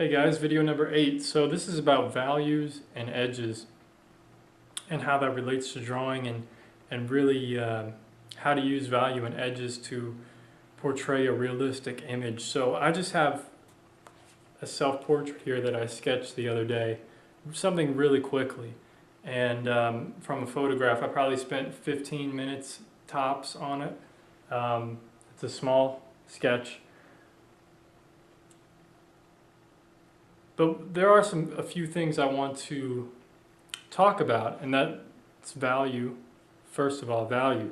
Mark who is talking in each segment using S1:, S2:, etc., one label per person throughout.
S1: Hey guys, video number 8. So this is about values and edges and how that relates to drawing and really how to use value and edges to portray a realistic image. So I just have a self-portrait here that I sketched the other day, something really quickly. And from a photograph, I probably spent 15 minutes tops on it. It's a small sketch. But there are a few things I want to talk about, and that's value. First of all, value.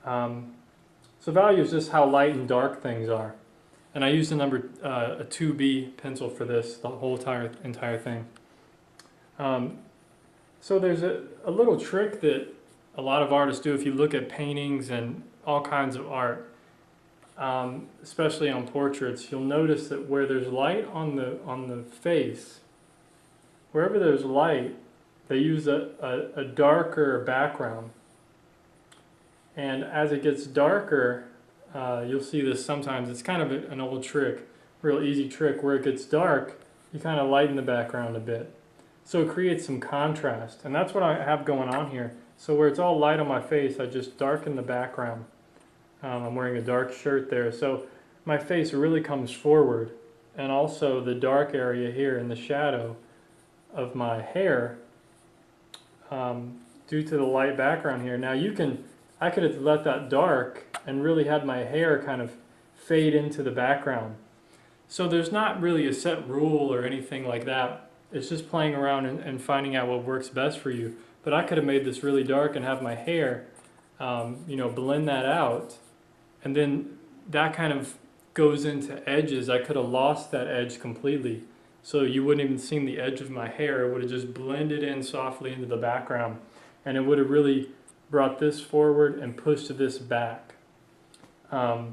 S1: So value is just how light and dark things are. And I used a 2B pencil for this, the whole entire thing. So there's a little trick that a lot of artists do if you look at paintings and all kinds of art. Especially on portraits, you'll notice that where there's light on the face, wherever there's light, they use a darker background. And as it gets darker, you'll see this sometimes. It's kind of an old trick, real easy trick. Where it gets dark, you kind of lighten the background a bit. So it creates some contrast. And that's what I have going on here. So where it's all light on my face, I just darken the background. I'm wearing a dark shirt there, so my face really comes forward, and also the dark area here in the shadow of my hair due to the light background here. Now I could have let that dark and really had my hair kind of fade into the background. So there's not really a set rule or anything like that. It's just playing around and finding out what works best for you. But I could have made this really dark and have my hair, blend that out. And then that kind of goes into edges. I could have lost that edge completely. So you wouldn't even seen the edge of my hair. It would have just blended in softly into the background. And it would have really brought this forward and pushed this back. So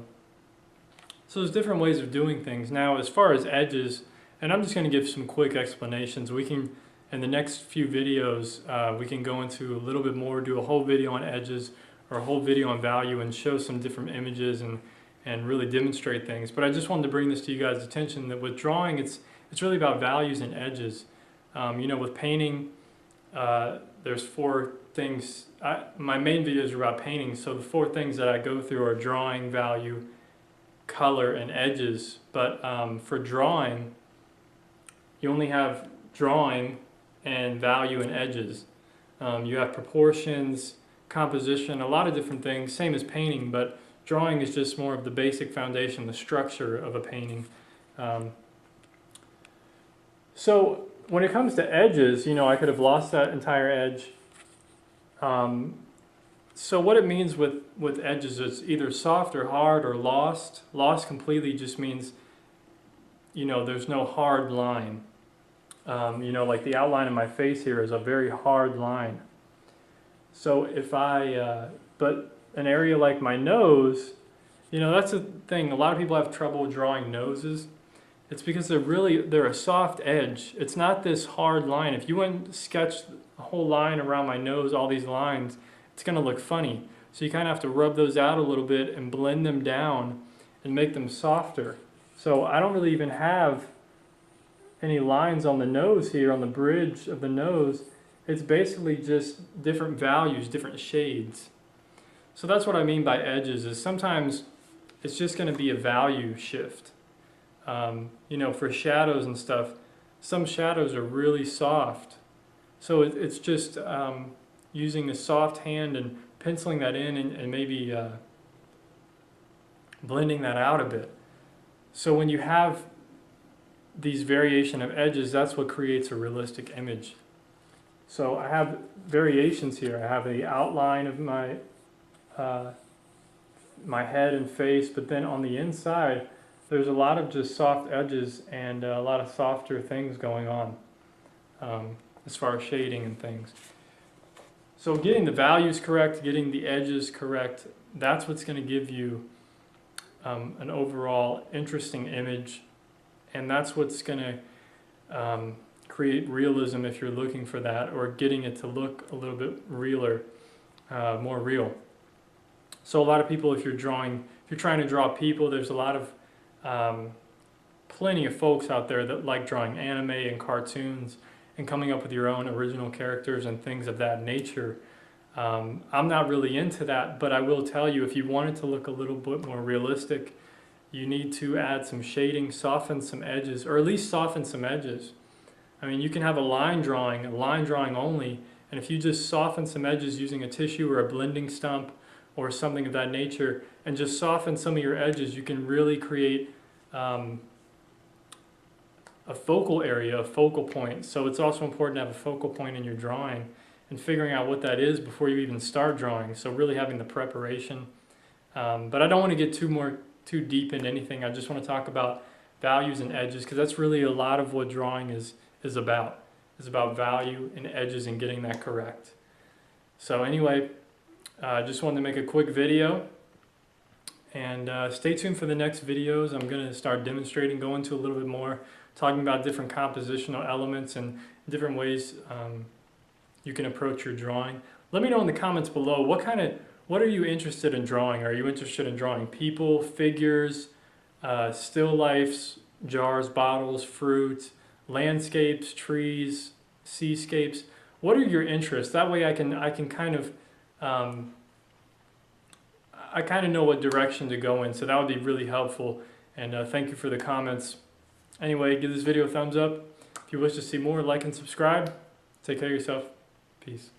S1: there's different ways of doing things. Now as far as edges, and I'm just going to give some quick explanations. We can, in the next few videos, we can go into a little bit more, do a whole video on edges, or a whole video on value and show some different images and really demonstrate things. But I just wanted to bring this to you guys' attention that with drawing, it's really about values and edges. With painting, there's 4 things. My main videos are about painting, so the 4 things that I go through are drawing, value, color, and edges. But for drawing, you only have drawing and value and edges. You have proportions, composition, a lot of different things, same as painting, but drawing is just more of the basic foundation, the structure of a painting. So when it comes to edges, I could have lost that entire edge. So what it means with edges is either soft or hard or lost. Lost completely just means, there's no hard line. Like the outline of my face here is a very hard line. So if but an area like my nose, that's the thing. A lot of people have trouble drawing noses. It's because they're a soft edge. It's not this hard line. If you went and sketched a whole line around my nose, all these lines, it's going to look funny. So you kind of have to rub those out a little bit and blend them down and make them softer. So I don't really even have any lines on the nose here, on the bridge of the nose. It's basically just different values, different shades. So that's what I mean by edges, is sometimes it's just going to be a value shift. For shadows and stuff, some shadows are really soft. So it's just using a soft hand and penciling that in and maybe blending that out a bit. So when you have these variation of edges, that's what creates a realistic image. So I have variations here. I have the outline of my head and face, but then on the inside, there's a lot of just soft edges and a lot of softer things going on as far as shading and things. So getting the values correct, getting the edges correct, that's what's going to give you an overall interesting image, and that's what's going to create realism if you're looking for that, or getting it to look a little bit realer, more real. So a lot of people, if you're trying to draw people, there's a lot of plenty of folks out there that like drawing anime and cartoons and coming up with your own original characters and things of that nature. I'm not really into that, but I will tell you, if you want it to look a little bit more realistic, you need to add some shading, soften some edges, or at least soften some edges. I mean, you can have a line drawing only, and if you just soften some edges using a tissue or a blending stump or something of that nature, and just soften some of your edges, you can really create a focal area, a focal point. So it's also important to have a focal point in your drawing and figuring out what that is before you even start drawing. So really having the preparation. But I don't want to get too deep into anything. I just want to talk about values and edges, because that's really a lot of what drawing is about. It's about value and edges and getting that correct. So anyway, I just wanted to make a quick video, and stay tuned for the next videos. I'm going to start demonstrating, go into a little bit more, talking about different compositional elements and different ways you can approach your drawing. Let me know in the comments below, what are you interested in drawing? Are you interested in drawing people, figures, still lifes, jars, bottles, fruit, landscapes, trees, seascapes? What are your interests? That way I can kind of know what direction to go in, so that would be really helpful. And thank you for the comments. Anyway, give this video a thumbs up. If you wish to see more, like and subscribe. Take care of yourself. Peace.